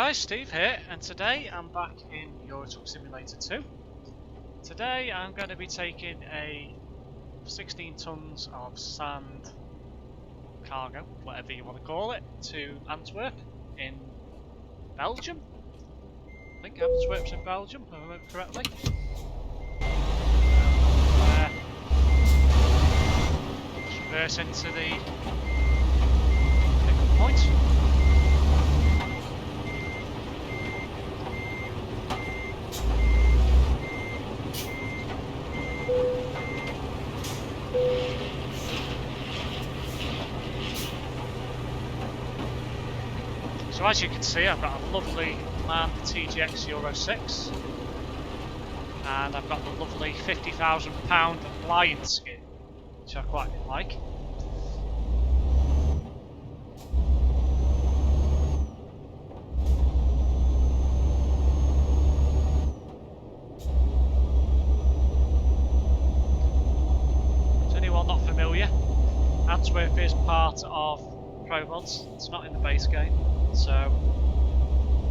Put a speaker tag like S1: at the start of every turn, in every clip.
S1: guys, Steve here, and today I'm back in Euro Truck Simulator 2. Today I'm going to be taking a 16 tons of sand cargo, whatever you want to call it, to Antwerp in Belgium. I think Antwerp's in Belgium, if I remember correctly. Just reverse into the pickup point. So as you can see, I've got a lovely MAN TGX Euro 6, and I've got the lovely £50,000 lion skin, which I quite like. To anyone not familiar, Antwerp is part of ProMods. It's not in the base game. So,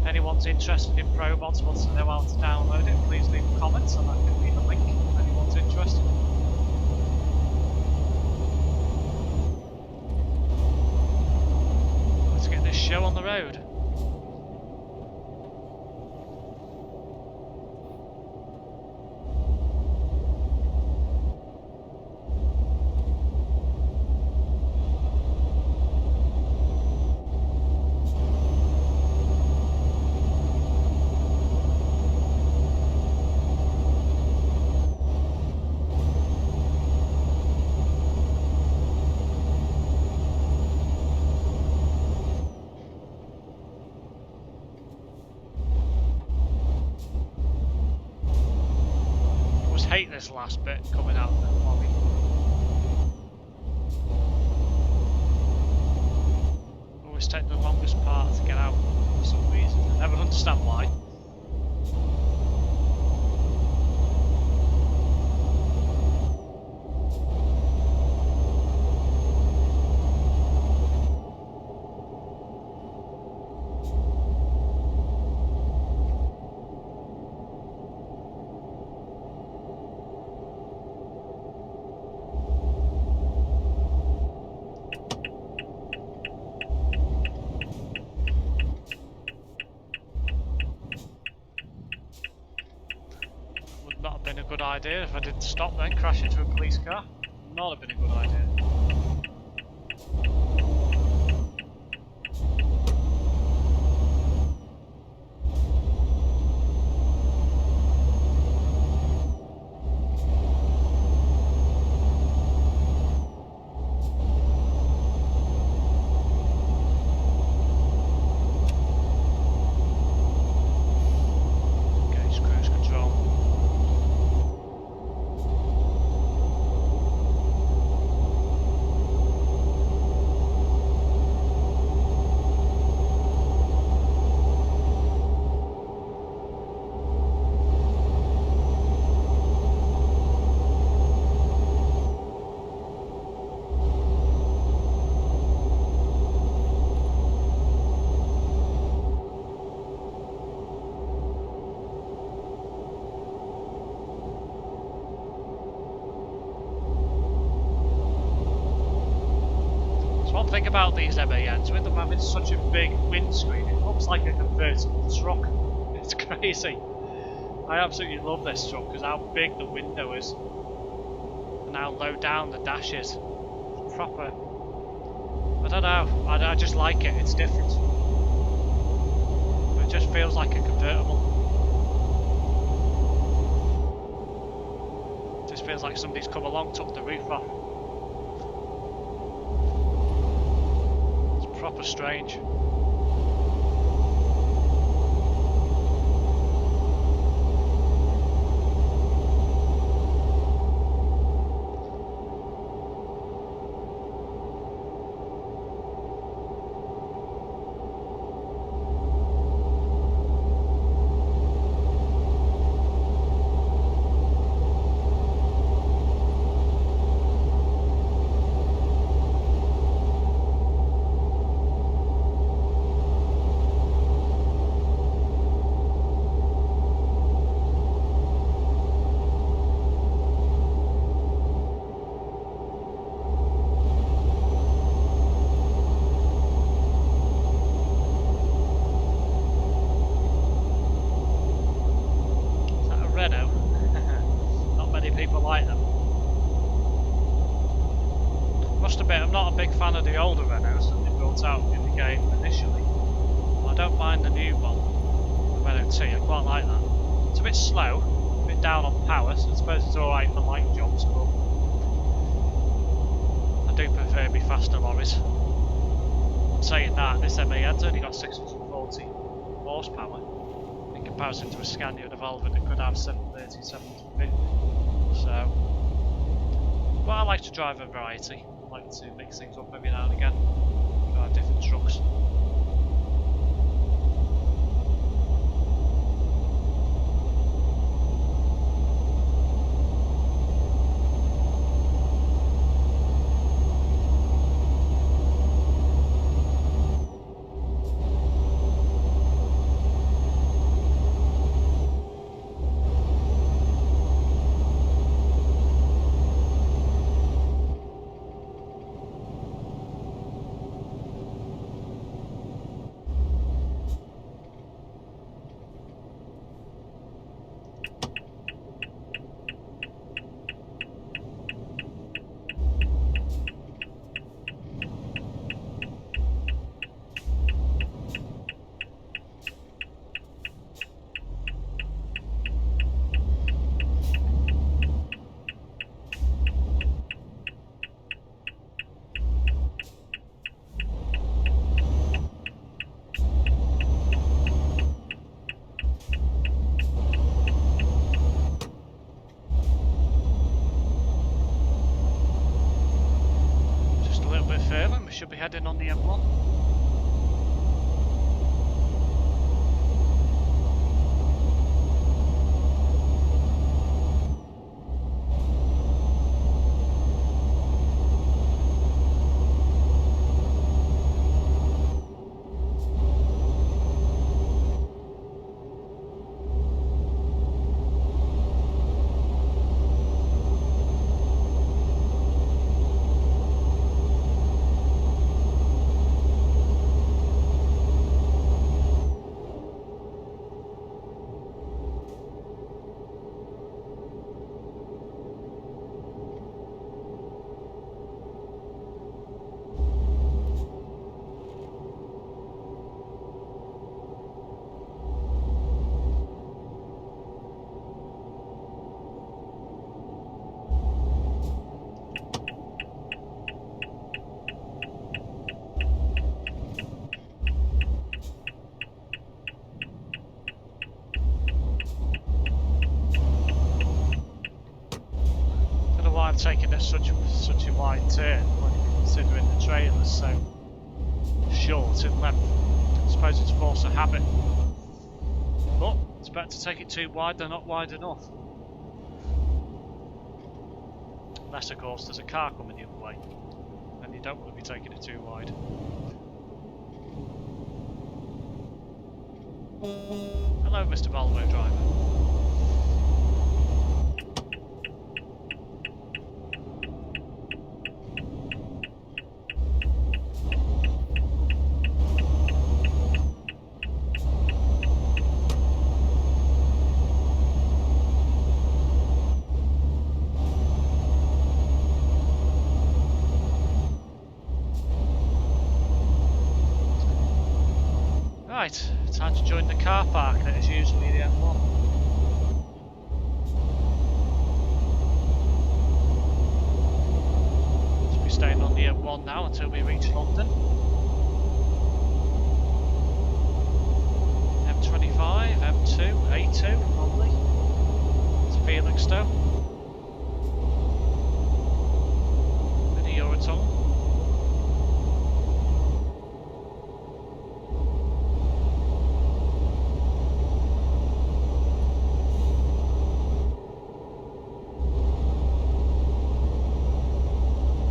S1: if anyone's interested in ProMods, wants to know how to download it, please leave a comment and I can leave a link if anyone's interested. Let's get this show on the road. Hate this last bit coming out of the lobby. Always take the longest part to get out for some reason. I never understand why. Not have been a good idea if I didn't stop then, crash into a police car. Not have been a good idea. One thing about these MANs, with them having such a big windscreen, it looks like a convertible truck. It's crazy. I absolutely love this truck because how big the window is and how low down the dash is. It's proper. I don't know. I just like it. It's different. It just feels like a convertible. It just feels like somebody's come along, took the roof off. Proper strange. must admit, I'm not a big fan of the older Renaults that they brought out in the game initially. I don't mind the new one, the Renault T, I quite like that. It's a bit slow, a bit down on power, so I suppose it's alright for light jobs, but I do prefer my faster lorries. Saying that, this MAN's only got 640 horsepower in comparison to a Scania and a Volvo that could have 730, 750. So, but I like to drive a variety. I like to mix things up every now and again, drive different trucks. Should be heading on the M1. Taking it such a wide turn when you're considering the trailer's so short in length. I suppose it's force of habit, but it's better to take it too wide than not wide enough. Unless of course there's a car coming the other way and you don't want to be taking it too wide. Hello Mr. Volvo driver. Right, time to join the car park that is usually the M1. Should be staying on the M1 now until we reach London. M25, M2, A2 probably. It's Felixstowe. Mini Eurotunnel.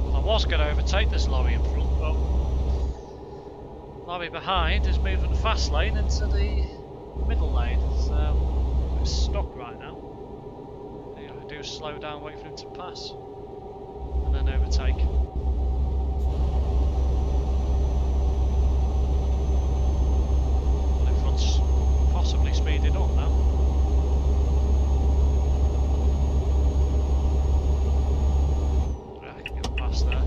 S1: I was going to overtake this lorry in front, but lorry behind is moving the fast lane into the middle lane, so it's stuck right now. All you have to do is slow down, wait for him to pass, and then overtake. And in front's possibly speeding up now. There.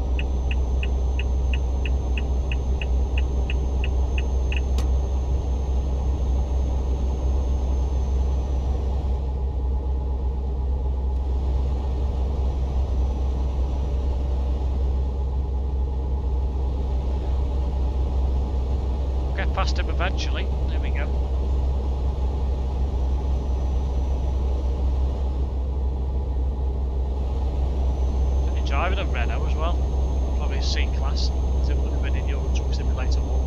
S1: get past him eventually. There we go. Is he driving a Renault as well? Probably a C-Class, as it would have been in Euro Truck Simulator 1.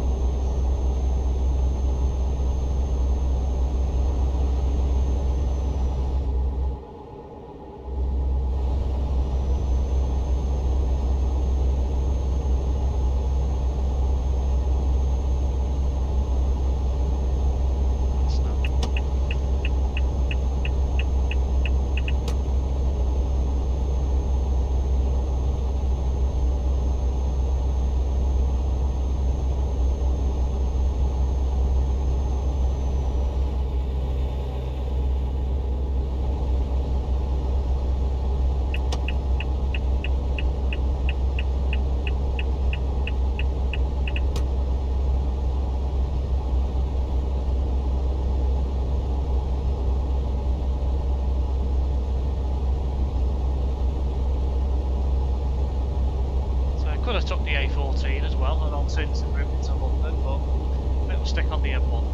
S1: Could have took the A14 as well, an alternative route into London, but it'll stick on the M1.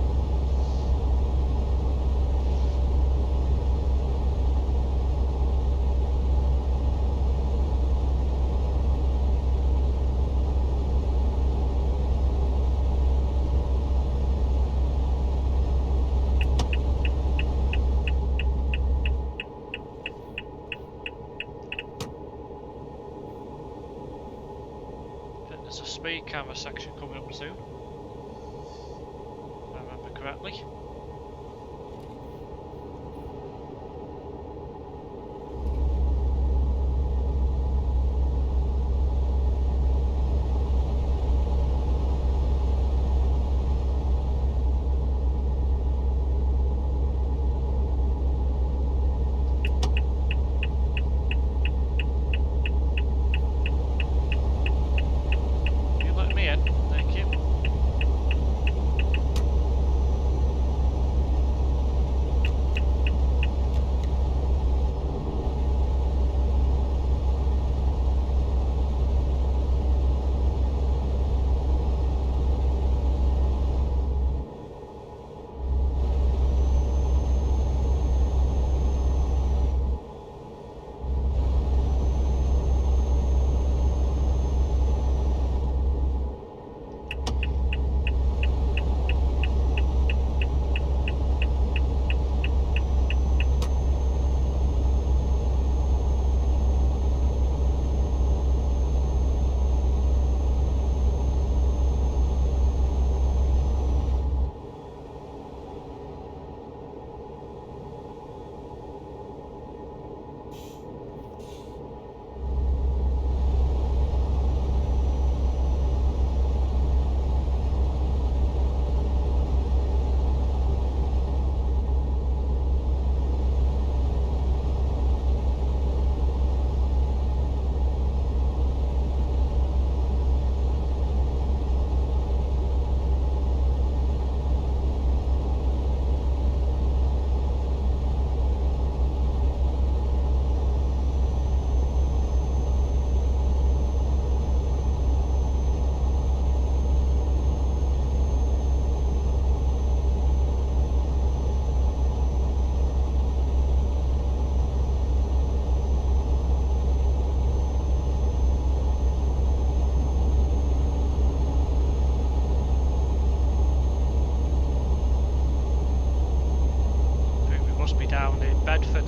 S1: There's a speed camera section coming up soon, if I remember correctly.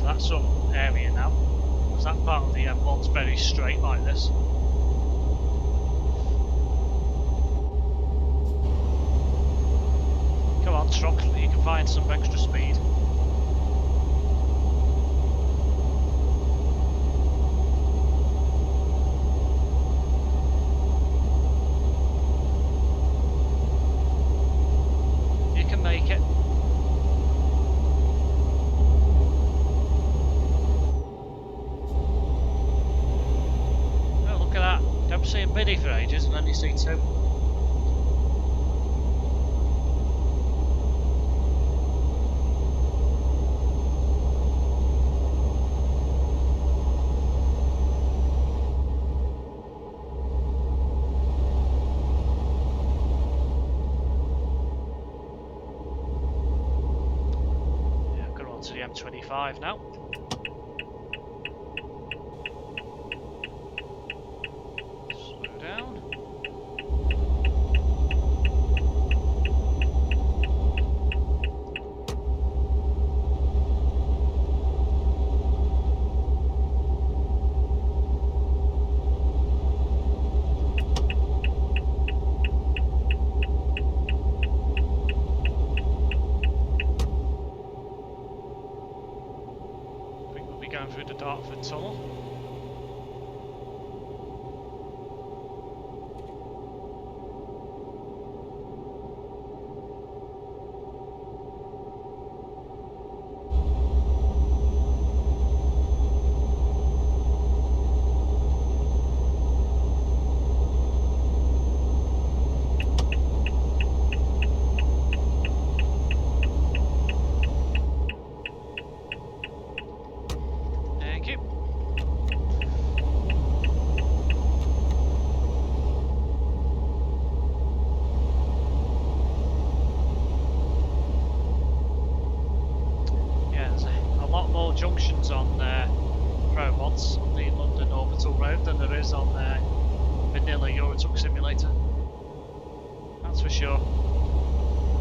S1: That sort of area now, because that part of the M1's very straight like this. Come on, truck, you can find some extra speed. You can make it. Don't see a biddy for ages and then you see two. M25 now. Slow down. Going through the Dartford tunnel. Junctions on ProMods on the London Orbital Road than there is on vanilla Euro Truck Simulator. That's for sure.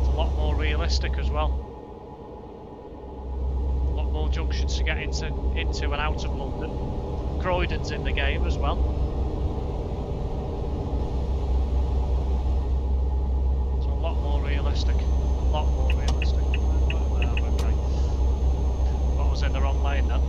S1: It's a lot more realistic as well. A lot more junctions to get into and out of London. Croydon's in the game as well. It's a lot more realistic. A lot more realistic. Okay. I was in the wrong lane then.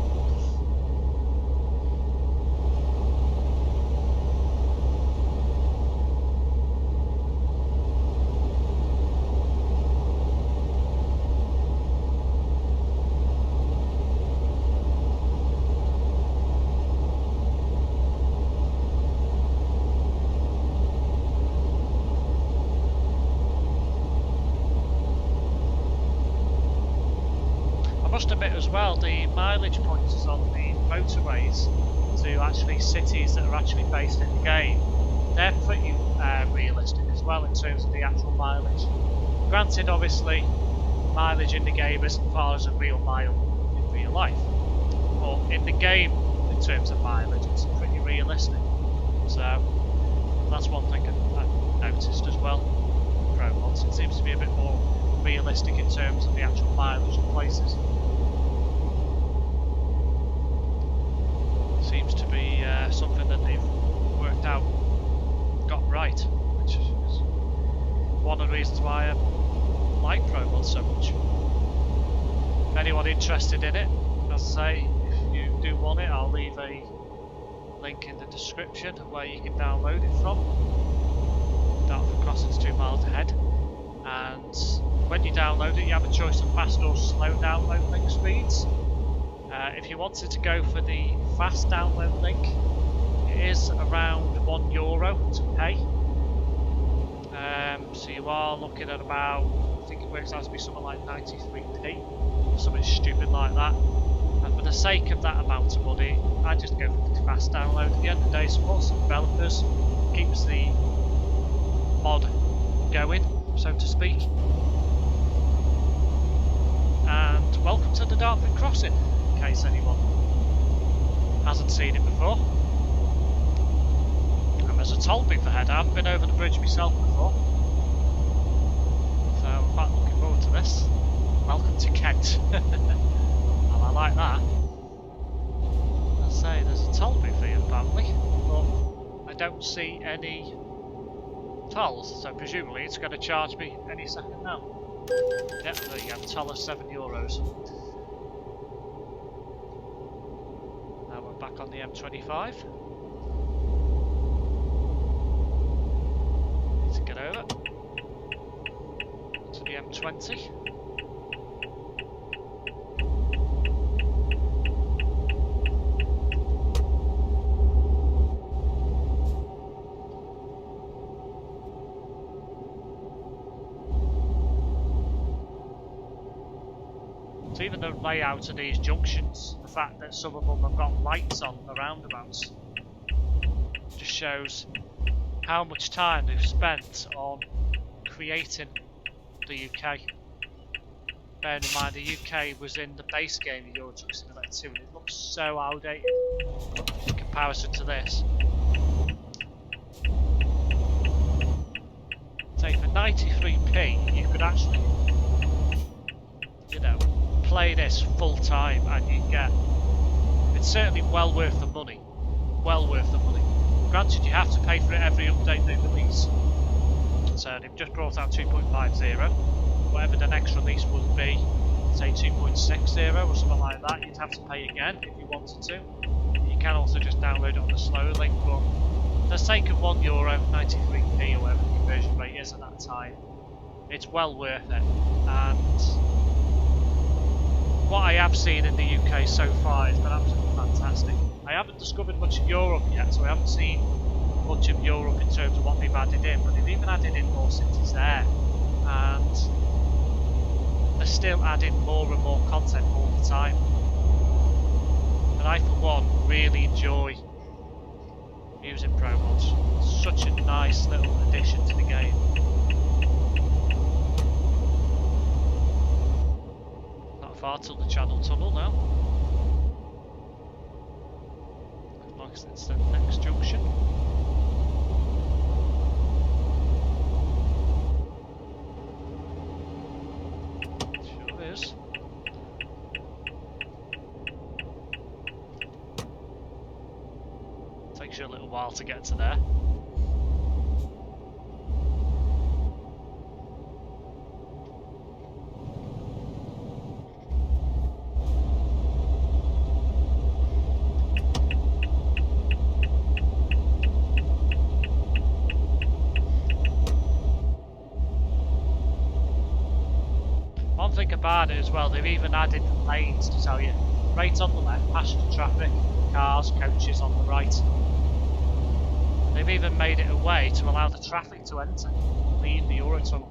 S1: Must admit as well, the mileage pointers on the motorways to actually cities that are actually based in the game, they're pretty realistic as well in terms of the actual mileage. Granted, obviously, mileage in the game isn't far as a real mile in real life, but in the game, in terms of mileage, it's pretty realistic. So that's one thing I've noticed as well. ProMods, it seems to be a bit more realistic in terms of the actual mileage of places. Seems to be something that they've worked out, got right, which is one of the reasons why I like ProMods so much. If anyone interested in it, as I say, if you do want it, I'll leave a link in the description where you can download it from. Dartford Crossing's 2 miles ahead, and when you download it, you have a choice of fast or slow download link speeds. If you wanted to go for the fast download link, it is around €1 to pay. So you are looking at about, I think it works out to be something like 93p, something stupid like that. And for the sake of that amount of money, I just go for the fast download. At the end of the day, supports the developers, keeps the mod going, so to speak. And welcome to the Dartford Crossing, in case anyone hasn't seen it before. And there's a toll booth ahead. I haven't been over the bridge myself before, so I'm quite looking forward to this. Welcome to Kent. Well, I like that. I'll say there's a toll booth here apparently, but I don't see any tolls, so presumably it's going to charge me any second now. Yep, there you go, toll of €7. Now we're back on the M25. Need to get over to the M20. Even the layout of these junctions, the fact that some of them have got lights on the roundabouts, just shows how much time they've spent on creating the UK. Bearing in mind the UK was in the base game of Euro Truck Simulator 2 and it looks so outdated in comparison to this. So for 93p you could actually, you know, play this full time and you get, it's certainly well worth the money. Well worth the money. Granted, you have to pay for it every update they release. So they've just brought out 2.50. Whatever the next release would be, say 2.60 or something like that, you'd have to pay again if you wanted to. You can also just download it on the slower link, but for the sake of €1, 93p or whatever the conversion rate is at that time, it's well worth it. And what I have seen in the UK so far has been absolutely fantastic. I haven't discovered much of Europe yet, so I haven't seen much of Europe in terms of what they've added in, but they've even added in more cities there, and they're still adding more and more content all the time. And I, for one, really enjoy using ProMods. It's such a nice little addition to the game. Not far till the Channel Tunnel now. It's the next junction. Sure is. Takes you a little while to get to there. About it as well, they've even added lanes to tell you right on the left, passenger traffic, cars, coaches on the right. And they've even made it a way to allow the traffic to enter, leave the Eurotunnel.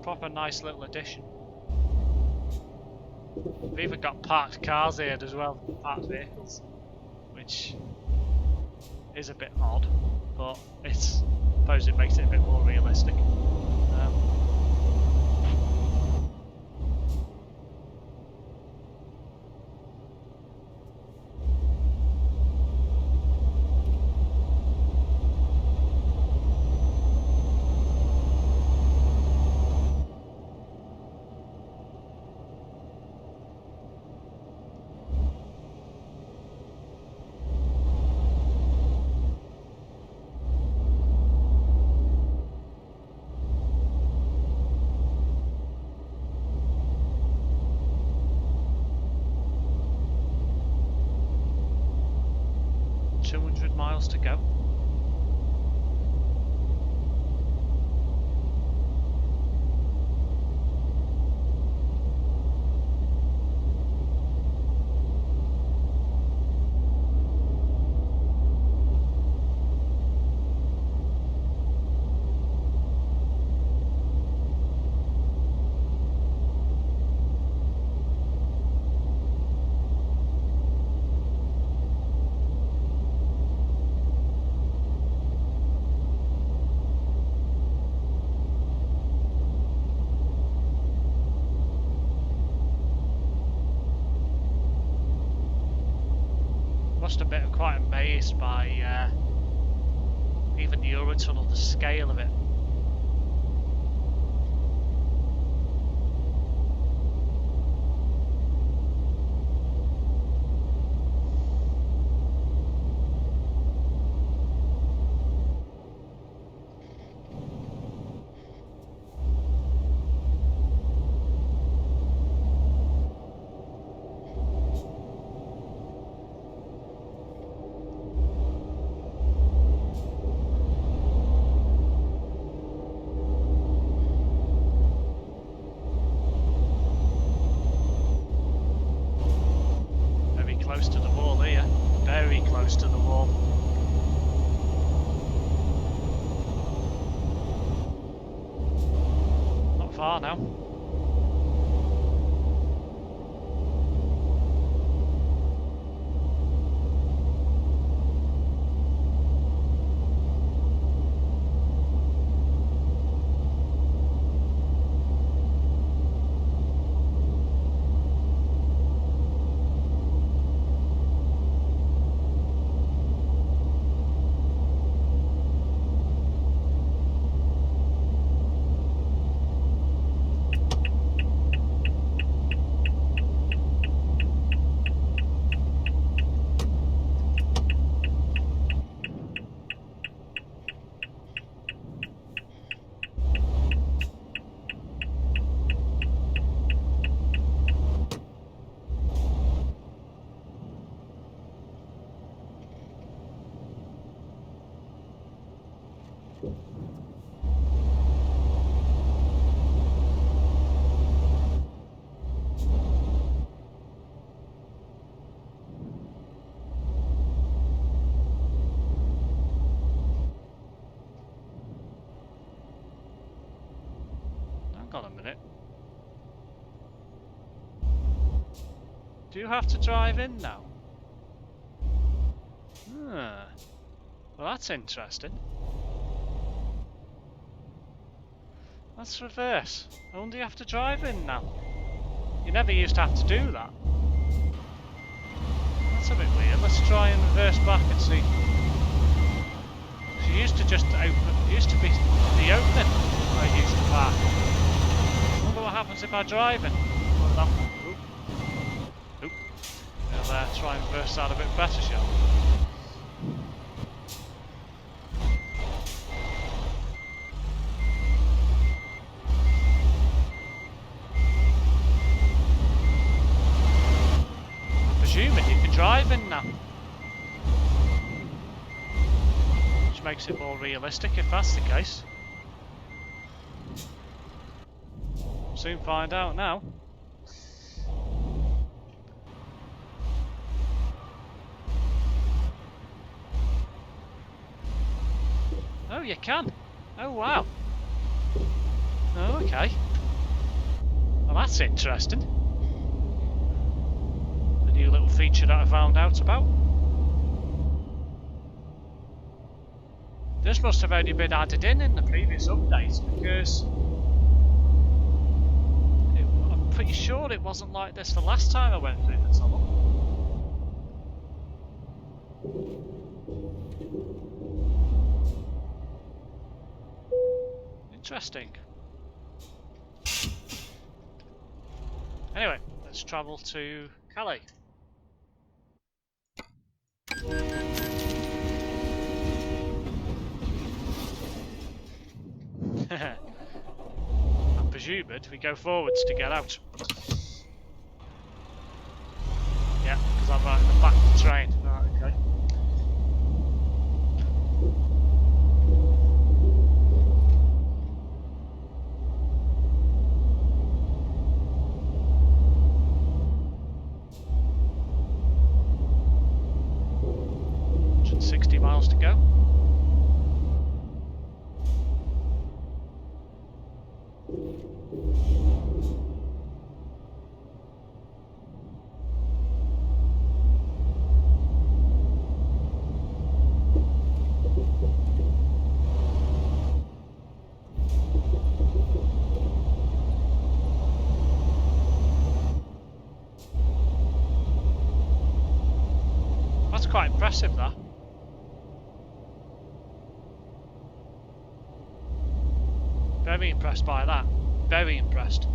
S1: Proper nice little addition. They've even got parked cars here as well, parked vehicles, which is a bit odd, but I suppose it makes it a bit more realistic. 200 miles to go. Must have been quite amazed by even the Eurotunnel, the scale of it. Close to the wall here, very close to the wall. Not far now. Hang on a minute. Do you have to drive in now? Well, that's interesting. That's reverse. I wonder you have to drive in now. You never used to have to do that. That's a bit weird. Let's try and reverse back and see. She used to just open. It used to be the opening where I used to park. I wonder what happens if I drive in. Well, oop. We'll try and reverse that a bit better, shall we? Assuming you can drive in now. Which makes it more realistic if that's the case. Soon find out now. Oh, you can. Oh, wow. Oh, okay. Well, that's interesting. A new little feature that I found out about. This must have only been added in the previous update because I'm pretty sure it wasn't like this the last time I went through the tunnel. Interesting. Anyway, let's travel to Calais. I'm presumed we go forwards to get out. Yeah, because I'm right in the back of the train. Right, okay. Miles to go. That's quite impressive, that. Very impressed by that. Very impressed.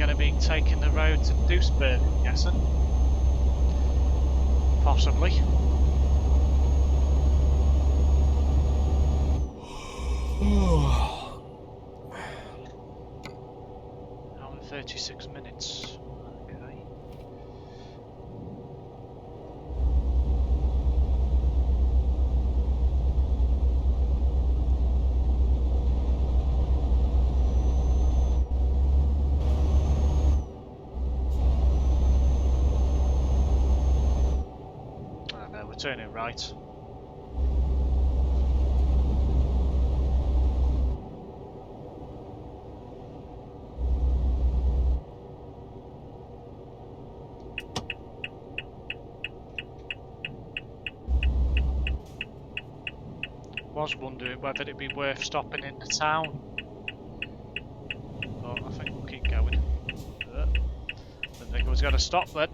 S1: going to be taking the road to Duisburg, I'm guessing. Possibly. Hour and 36 minutes. Okay. Turning right. Was wondering whether it'd be worth stopping in the town, but I think we'll keep going. Didn't think I was going to stop then.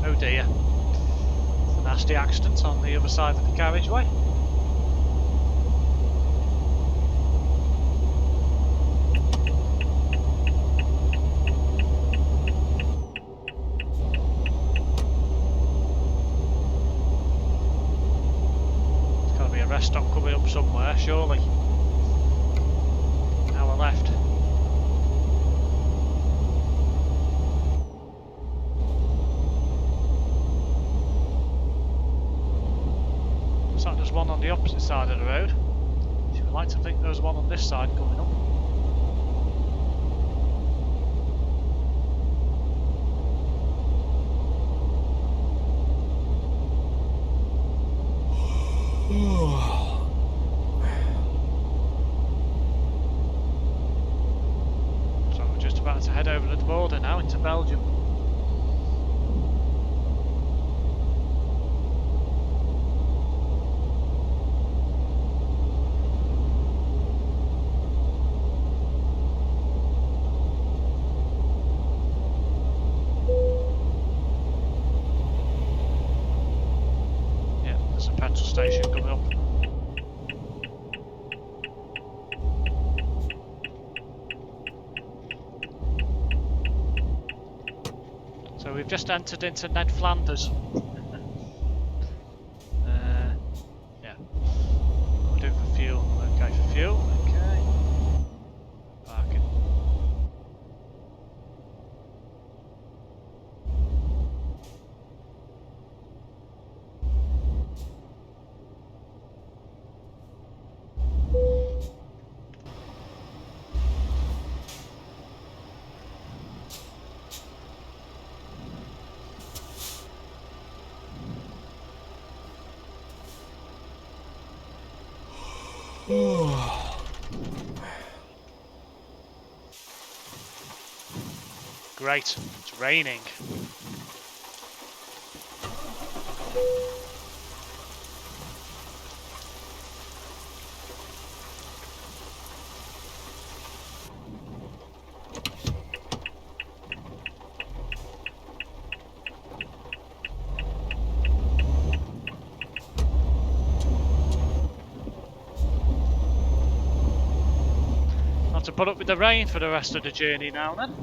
S1: Oh dear. It's a nasty accident on the other side of the carriageway. There's got to be a rest stop coming up somewhere, surely. Hour left. There's one on the opposite side of the road. You would like to think there's one on this side coming up. So we're just about to head over the border now into Belgium. Petrol station coming up. So we've just entered into Ned Flanders. Yeah. We'll do for fuel. Okay, for fuel. Okay. Parking. Great, it's raining. Have to put up with the rain for the rest of the journey now then.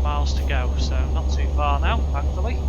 S1: Miles to go, so not too far now, thankfully.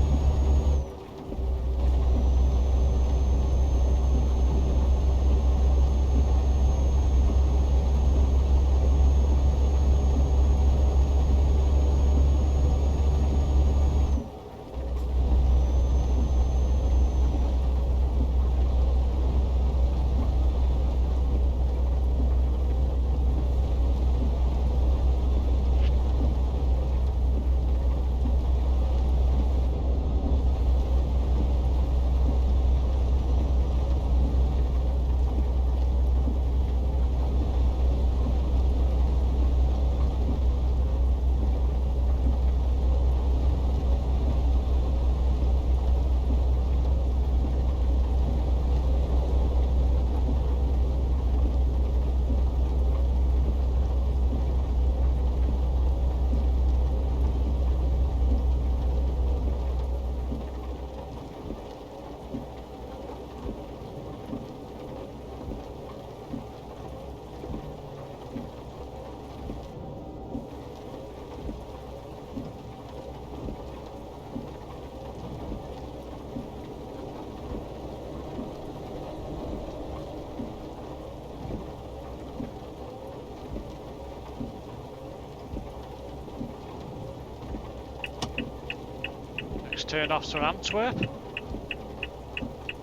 S1: to turn off to Antwerp,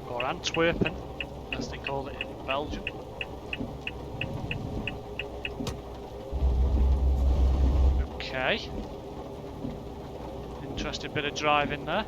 S1: or Antwerpen, as they call it in Belgium. Okay. Interesting bit of driving there.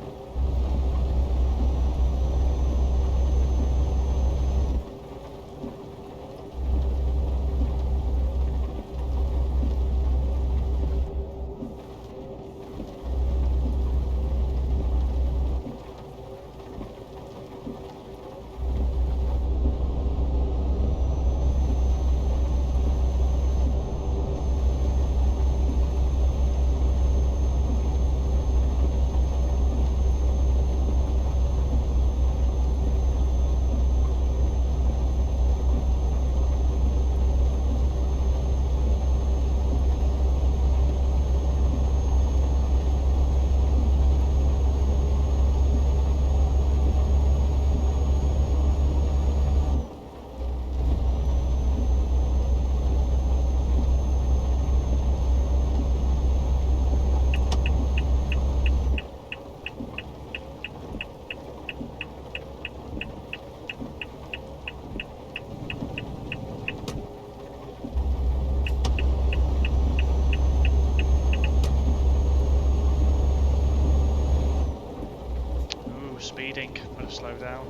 S1: Speeding, better slow down.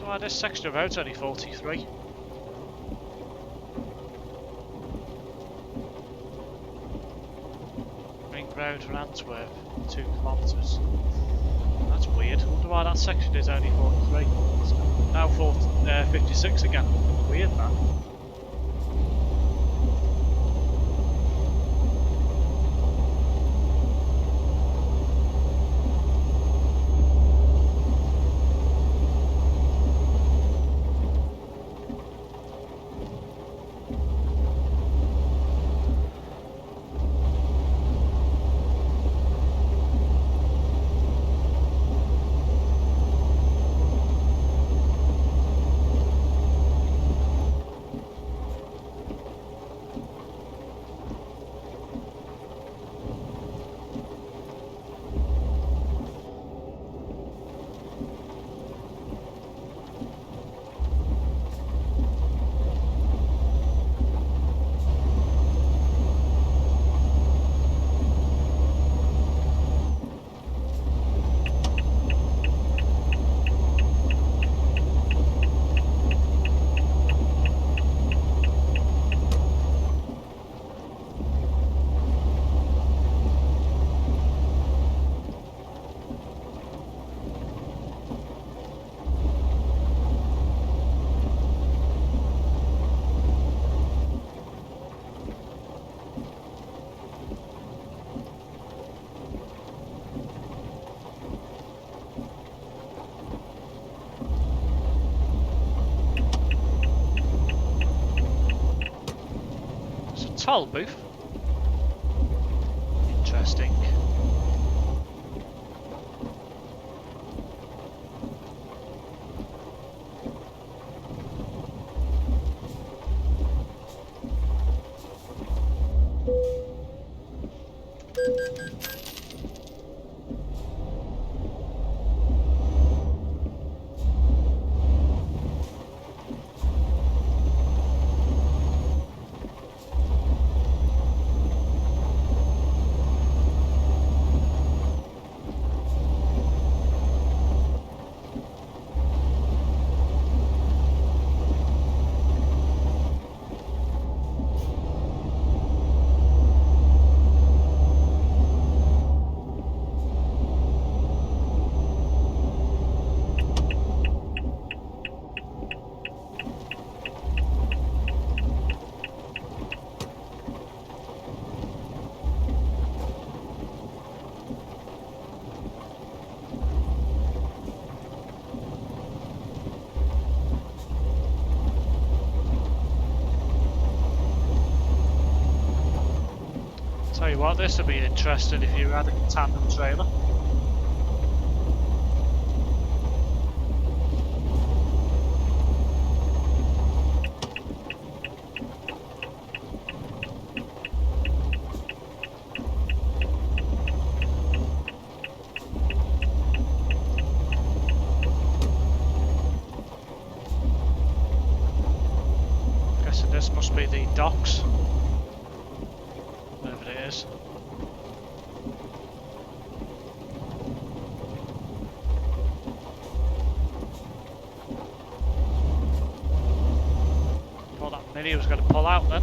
S1: Oh, this section of road's only 43. Ring road from Antwerp, 2 kilometres. That's weird. I wonder why that section is only 43. It's now 56 again. Weird that. Toll booth. Interesting. Tell you what, this would be interesting if you had a tandem trailer. docks. Whatever it is. Thought that Mini was going to pull out then.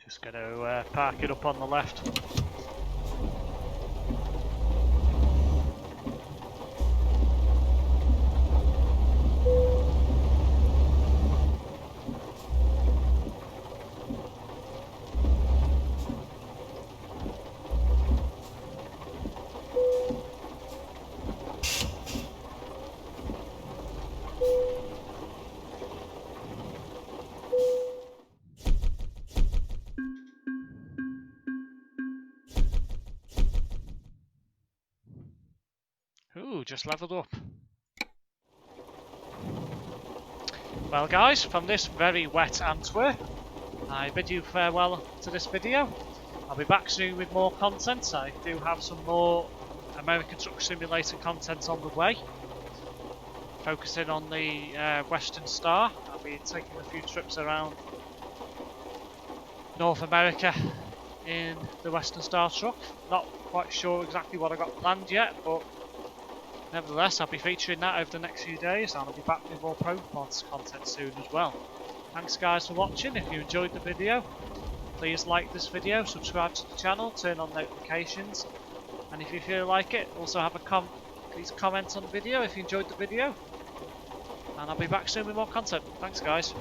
S1: Just going to park it up on the left. Ooh, just leveled up. Well guys, from this very wet Antwerp, I bid you farewell to this video. I'll be back soon with more content. I do have some more American Truck Simulator content on the way. Focusing on the Western Star. I'll be taking a few trips around North America in the Western Star truck. Not quite sure exactly what I got planned yet, but nevertheless, I'll be featuring that over the next few days, and I'll be back with more ProMods content soon as well. Thanks guys for watching. If you enjoyed the video, please like this video, subscribe to the channel, turn on notifications, and if you feel like it, also have a please comment on the video if you enjoyed the video, and I'll be back soon with more content. Thanks guys.